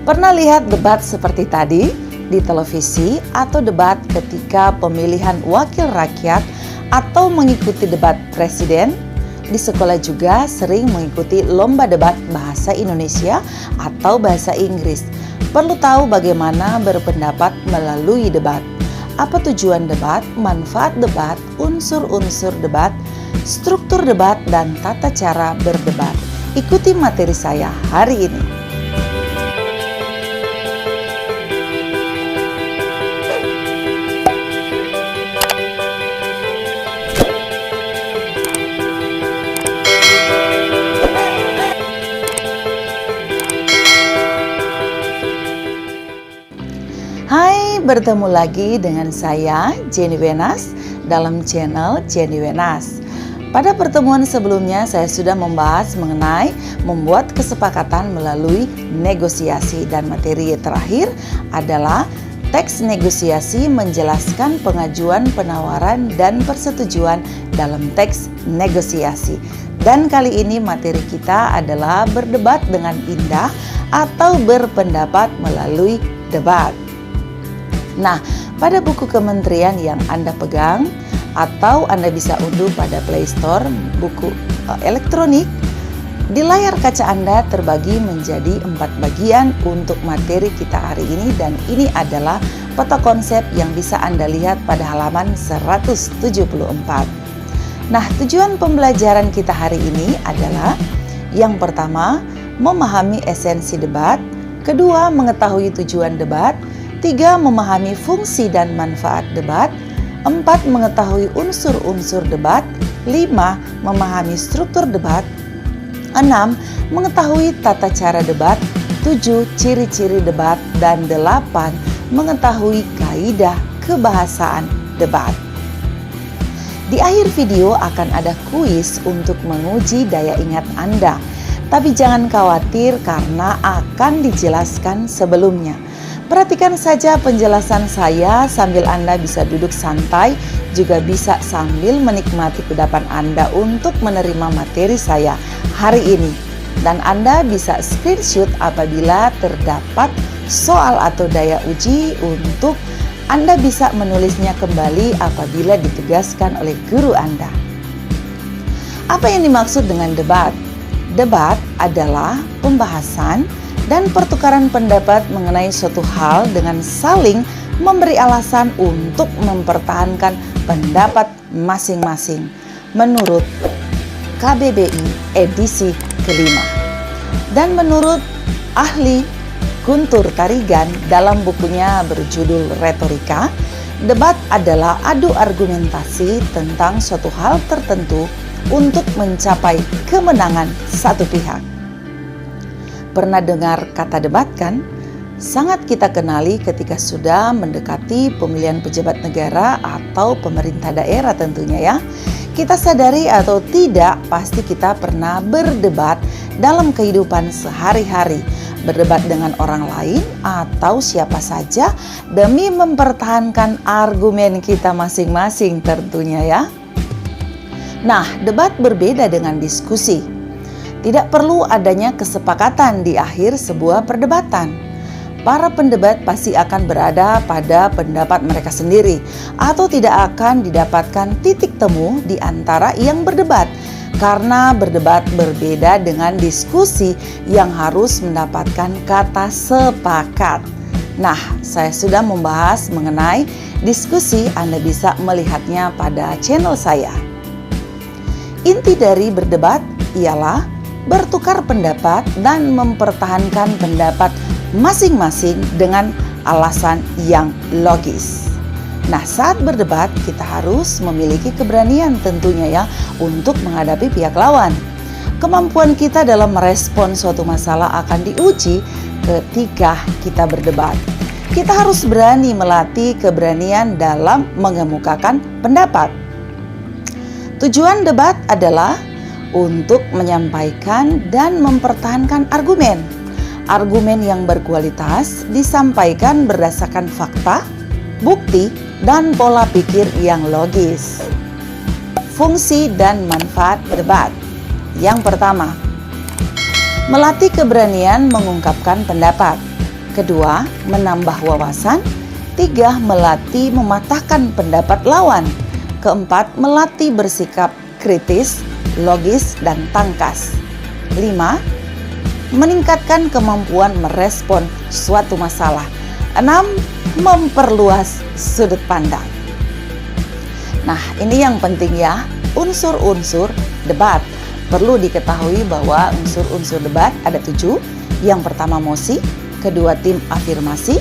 Pernah lihat debat seperti tadi di televisi atau debat ketika pemilihan wakil rakyat atau mengikuti debat presiden? Di sekolah juga sering mengikuti lomba debat bahasa Indonesia atau bahasa Inggris. Perlu tahu bagaimana berpendapat melalui debat. Apa tujuan debat, manfaat debat, unsur-unsur debat, struktur debat, dan tata cara berdebat. Ikuti materi saya hari ini. Hai, bertemu lagi dengan saya Jenny Wenas dalam channel Jenny Wenas. Pada pertemuan sebelumnya saya sudah membahas mengenai membuat kesepakatan melalui negosiasi, dan materi terakhir adalah teks negosiasi menjelaskan pengajuan, penawaran, dan persetujuan dalam teks negosiasi. Dan kali ini materi kita adalah berdebat dengan indah atau berpendapat melalui debat. Nah, pada buku kementerian yang Anda pegang atau Anda bisa unduh pada Play Store buku elektronik, di layar kaca Anda terbagi menjadi 4 bagian untuk materi kita hari ini, dan ini adalah peta konsep yang bisa Anda lihat pada halaman 174. Nah, tujuan pembelajaran kita hari ini adalah yang pertama, memahami esensi debat, kedua, mengetahui tujuan debat, 3. Memahami fungsi dan manfaat debat, 4. Mengetahui unsur-unsur debat, 5. Memahami struktur debat, 6. Mengetahui tata cara debat, 7. Ciri-ciri debat, dan 8. Mengetahui kaidah kebahasaan debat. Di akhir video akan ada kuis untuk menguji daya ingat Anda, tapi jangan khawatir karena akan dijelaskan sebelumnya. Perhatikan saja penjelasan saya sambil Anda bisa duduk santai, juga bisa sambil menikmati kudapan Anda untuk menerima materi saya hari ini. Dan Anda bisa screenshot apabila terdapat soal atau daya uji untuk Anda bisa menulisnya kembali apabila ditugaskan oleh guru Anda. Apa yang dimaksud dengan debat? Debat adalah pembahasan dan pertukaran pendapat mengenai suatu hal dengan saling memberi alasan untuk mempertahankan pendapat masing-masing menurut KBBI edisi kelima. Dan menurut ahli Guntur Tarigan dalam bukunya berjudul Retorika, debat adalah adu argumentasi tentang suatu hal tertentu untuk mencapai kemenangan satu pihak. Pernah dengar kata debat kan? Sangat kita kenali ketika sudah mendekati pemilihan pejabat negara atau pemerintah daerah tentunya ya. Kita sadari atau tidak, pasti kita pernah berdebat dalam kehidupan sehari-hari. Berdebat dengan orang lain atau siapa saja demi mempertahankan argumen kita masing-masing tentunya ya. Nah, debat berbeda dengan diskusi. Tidak perlu adanya kesepakatan di akhir sebuah perdebatan. Para pendebat pasti akan berada pada pendapat mereka sendiri atau tidak akan didapatkan titik temu di antara yang berdebat, karena berdebat berbeda dengan diskusi yang harus mendapatkan kata sepakat. Nah, saya sudah membahas mengenai diskusi, Anda bisa melihatnya pada channel saya. Inti dari berdebat ialah bertukar pendapat dan mempertahankan pendapat masing-masing dengan alasan yang logis. Nah, saat berdebat kita harus memiliki keberanian tentunya ya untuk menghadapi pihak lawan. Kemampuan kita dalam merespon suatu masalah akan diuji ketika kita berdebat. Kita harus berani melatih keberanian dalam mengemukakan pendapat. Tujuan debat adalah untuk menyampaikan dan mempertahankan argumen. Argumen yang berkualitas disampaikan berdasarkan fakta, bukti, dan pola pikir yang logis. Fungsi dan manfaat debat. Yang pertama, melatih keberanian mengungkapkan pendapat. Kedua, menambah wawasan. Tiga, melatih mematahkan pendapat lawan. Keempat, melatih bersikap kritis, logis, dan tangkas. 5. Meningkatkan kemampuan merespon suatu masalah. 6. Memperluas sudut pandang. Nah, ini yang penting ya, unsur-unsur debat. Perlu diketahui bahwa unsur-unsur debat ada 7. Yang pertama mosi, kedua tim afirmasi,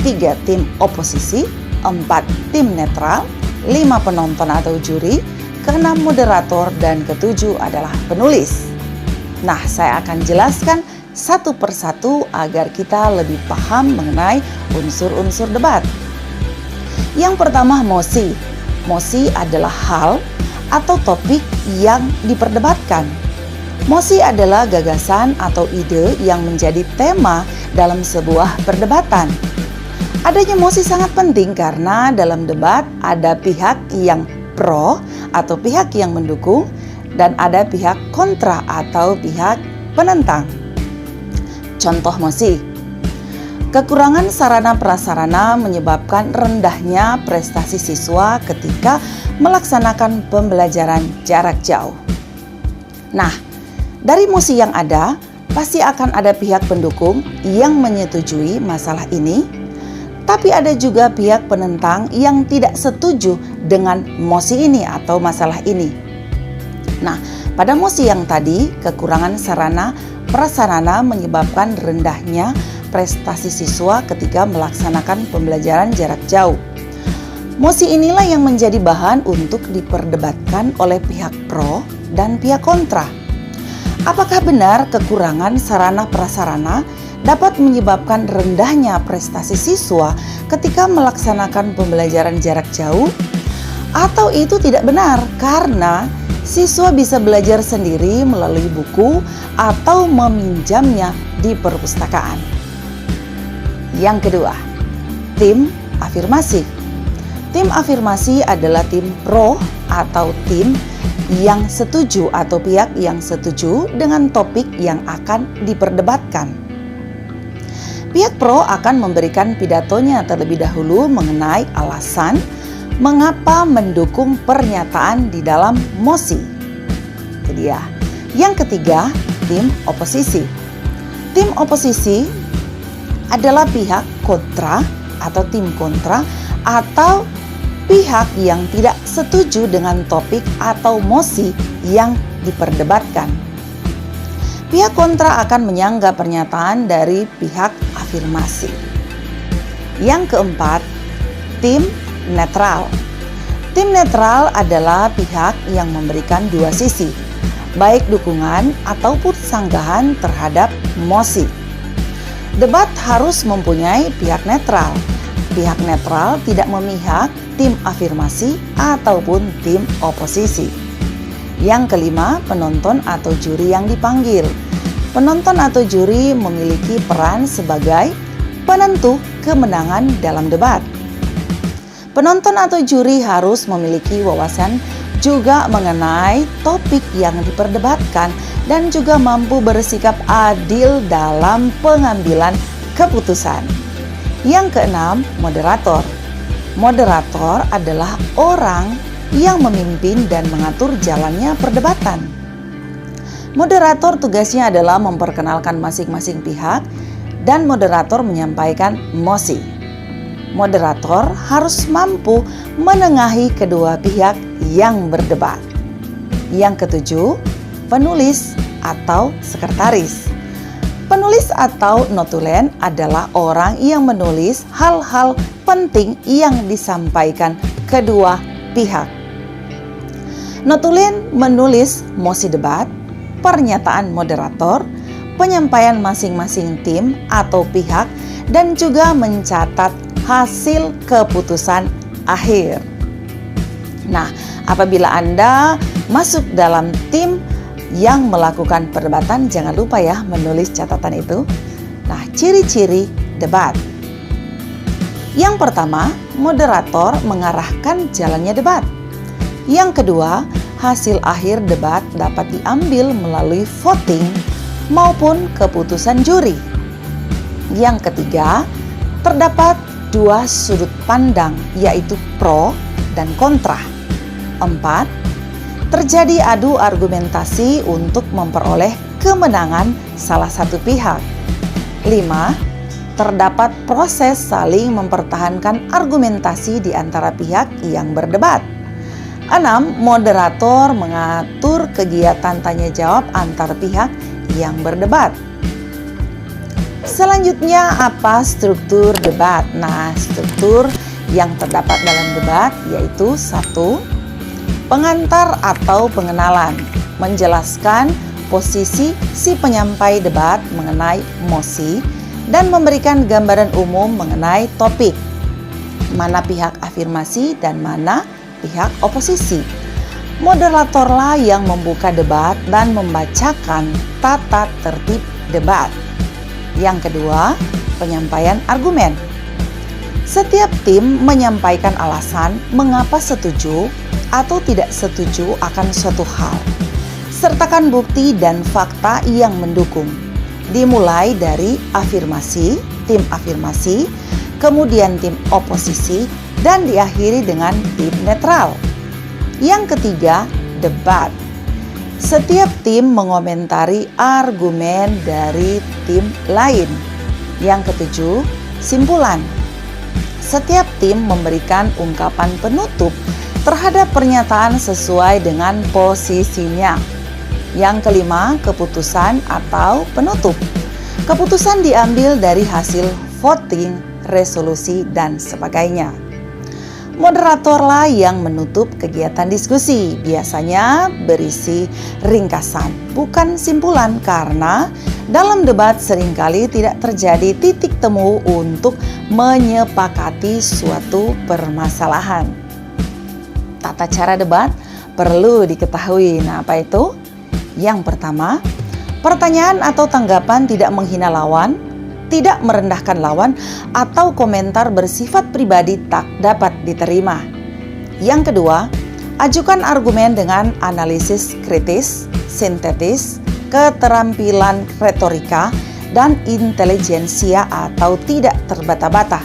3 tim oposisi, 4 tim netral, 5 penonton atau juri, ke-6 moderator, dan ke-7 adalah penulis. Nah, saya akan jelaskan satu persatu agar kita lebih paham mengenai unsur-unsur debat. Yang pertama mosi. Mosi adalah hal atau topik yang diperdebatkan. Mosi adalah gagasan atau ide yang menjadi tema dalam sebuah perdebatan. Adanya mosi sangat penting karena dalam debat ada pihak yang pro atau pihak yang mendukung dan ada pihak kontra atau pihak penentang. Contoh mosi. Kekurangan sarana prasarana menyebabkan rendahnya prestasi siswa ketika melaksanakan pembelajaran jarak jauh. Nah, dari mosi yang ada, pasti akan ada pihak pendukung yang menyetujui masalah ini, tapi ada juga pihak penentang yang tidak setuju dengan mosi ini atau masalah ini. Nah, pada mosi yang tadi, kekurangan sarana prasarana menyebabkan rendahnya prestasi siswa ketika melaksanakan pembelajaran jarak jauh. Mosi inilah yang menjadi bahan untuk diperdebatkan oleh pihak pro dan pihak kontra. Apakah benar kekurangan sarana prasarana dapat menyebabkan rendahnya prestasi siswa ketika melaksanakan pembelajaran jarak jauh? Atau itu tidak benar karena siswa bisa belajar sendiri melalui buku atau meminjamnya di perpustakaan. Yang kedua, tim afirmasi. Tim afirmasi adalah tim pro atau tim yang setuju atau pihak yang setuju dengan topik yang akan diperdebatkan. Pihak pro akan memberikan pidatonya terlebih dahulu mengenai alasan mengapa mendukung pernyataan di dalam mosi. Itu dia. Yang ketiga, tim oposisi. Tim oposisi adalah pihak kontra atau tim kontra atau pihak yang tidak setuju dengan topik atau mosi yang diperdebatkan. Pihak kontra akan menyanggah pernyataan dari pihak afirmasi. Yang keempat, tim netral. Tim netral adalah pihak yang memberikan dua sisi, baik dukungan ataupun sanggahan terhadap mosi. Debat harus mempunyai pihak netral. Pihak netral tidak memihak tim afirmasi ataupun tim oposisi. Yang kelima, penonton atau juri yang dipanggil. Penonton atau juri memiliki peran sebagai penentu kemenangan dalam debat. Penonton atau juri harus memiliki wawasan juga mengenai topik yang diperdebatkan dan juga mampu bersikap adil dalam pengambilan keputusan. Yang keenam, moderator. Moderator adalah orang yang memimpin dan mengatur jalannya perdebatan. Moderator tugasnya adalah memperkenalkan masing-masing pihak dan moderator menyampaikan mosi. Moderator harus mampu menengahi kedua pihak yang berdebat. Yang ketujuh, penulis atau sekretaris. Penulis atau notulen adalah orang yang menulis hal-hal penting yang disampaikan kedua pihak. Notulen menulis mosi debat, pernyataan moderator, penyampaian masing-masing tim atau pihak, dan juga mencatat hasil keputusan akhir. Nah, apabila Anda masuk dalam tim yang melakukan perdebatan, jangan lupa ya menulis catatan itu. Nah, ciri-ciri debat. Yang pertama, moderator mengarahkan jalannya debat. Yang kedua, hasil akhir debat dapat diambil melalui voting maupun keputusan juri. Yang ketiga, terdapat dua sudut pandang, yaitu pro dan kontra. 4. Terjadi adu argumentasi untuk memperoleh kemenangan salah satu pihak. 5. Terdapat proses saling mempertahankan argumentasi di antara pihak yang berdebat. 6. Moderator mengatur kegiatan tanya jawab antar pihak yang berdebat. Selanjutnya, apa struktur debat? Nah, struktur yang terdapat dalam debat yaitu 1. Pengantar atau pengenalan, menjelaskan posisi si penyampai debat mengenai mosi dan memberikan gambaran umum mengenai topik, mana pihak afirmasi dan mana pihak oposisi. Moderatorlah yang membuka debat dan membacakan tata tertib debat. Yang kedua, penyampaian argumen. Setiap tim menyampaikan alasan mengapa setuju atau tidak setuju akan suatu hal. Sertakan bukti dan fakta yang mendukung. Dimulai dari afirmasi, tim afirmasi, kemudian tim oposisi, dan diakhiri dengan tim netral. Yang ketiga, debat. Setiap tim mengomentari argumen dari tim lain. Yang ketujuh, simpulan. Setiap tim memberikan ungkapan penutup terhadap pernyataan sesuai dengan posisinya. Yang kelima, keputusan atau penutup. Keputusan diambil dari hasil voting, resolusi, dan sebagainya. Moderatorlah yang menutup kegiatan diskusi, biasanya berisi ringkasan, bukan simpulan, karena dalam debat seringkali tidak terjadi titik temu untuk menyepakati suatu permasalahan. Tata cara debat perlu diketahui. Nah, apa itu? Yang pertama, pertanyaan atau tanggapan tidak menghina lawan, tidak merendahkan lawan, atau komentar bersifat pribadi tak dapat diterima. Yang kedua, ajukan argumen dengan analisis kritis, sintetis, keterampilan retorika, dan intelijensia atau tidak terbata-bata.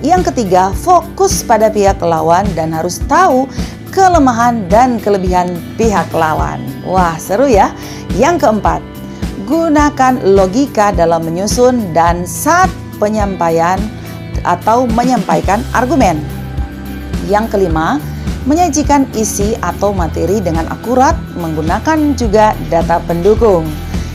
Yang ketiga, fokus pada pihak lawan dan harus tahu kelemahan dan kelebihan pihak lawan. Wah, seru ya. Yang keempat, gunakan logika dalam menyusun dan saat penyampaian atau menyampaikan argumen. Yang kelima, menyajikan isi atau materi dengan akurat, menggunakan juga data pendukung.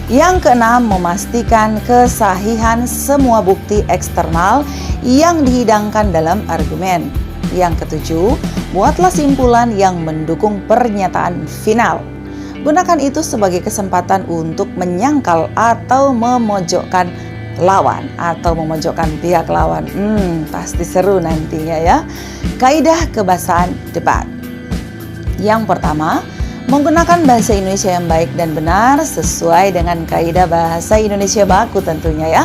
Yang keenam, memastikan kesahihan semua bukti eksternal yang dihidangkan dalam argumen. Yang ketujuh, buatlah simpulan yang mendukung pernyataan final. Gunakan itu sebagai kesempatan untuk menyangkal atau memojokkan lawan atau memojokkan pihak lawan. Pasti seru nantinya ya. Kaidah kebahasan debat. Yang pertama, menggunakan bahasa Indonesia yang baik dan benar sesuai dengan kaidah bahasa Indonesia baku tentunya ya.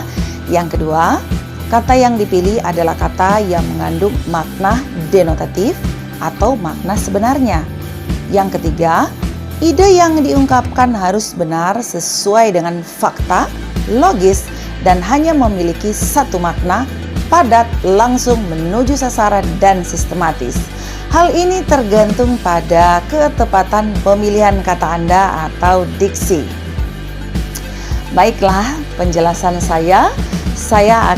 Yang kedua, kata yang dipilih adalah kata yang mengandung makna denotatif atau makna sebenarnya. Yang ketiga, ide yang diungkapkan harus benar sesuai dengan fakta, logis, dan hanya memiliki satu makna, padat, langsung menuju sasaran, dan sistematis. Hal ini tergantung pada ketepatan pemilihan kata Anda atau diksi. Baiklah, penjelasan saya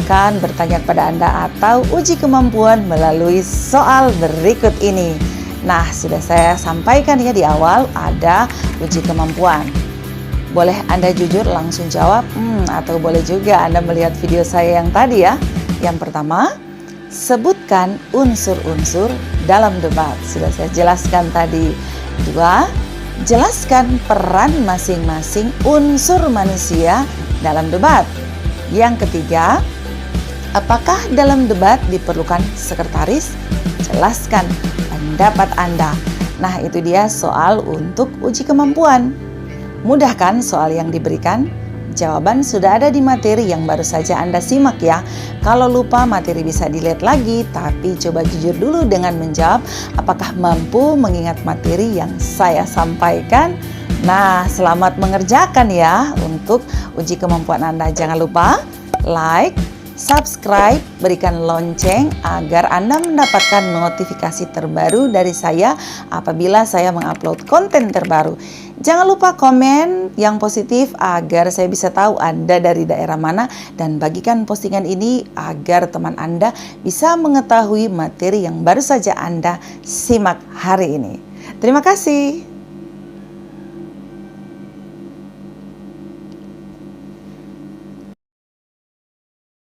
akan bertanya kepada Anda atau uji kemampuan melalui soal berikut ini. Nah, sudah saya sampaikan ya di awal ada uji kemampuan. Boleh Anda jujur langsung jawab, atau boleh juga Anda melihat video saya yang tadi ya. Yang pertama, sebutkan unsur-unsur dalam debat. Sudah saya jelaskan tadi. Kedua, jelaskan peran masing-masing unsur manusia dalam debat. Yang ketiga, apakah dalam debat diperlukan sekretaris? Jelaskan pendapat Anda. Nah, itu dia soal untuk uji kemampuan. Mudah kan soal yang diberikan? Jawaban sudah ada di materi yang baru saja Anda simak ya. Kalau lupa, materi bisa dilihat lagi, tapi coba jujur dulu dengan menjawab apakah mampu mengingat materi yang saya sampaikan. Nah, selamat mengerjakan ya untuk uji kemampuan Anda. Jangan lupa like, subscribe, berikan lonceng agar Anda mendapatkan notifikasi terbaru dari saya apabila saya mengupload konten terbaru. Jangan lupa komen yang positif agar saya bisa tahu Anda dari daerah mana, dan bagikan postingan ini agar teman Anda bisa mengetahui materi yang baru saja Anda simak hari ini. Terima kasih.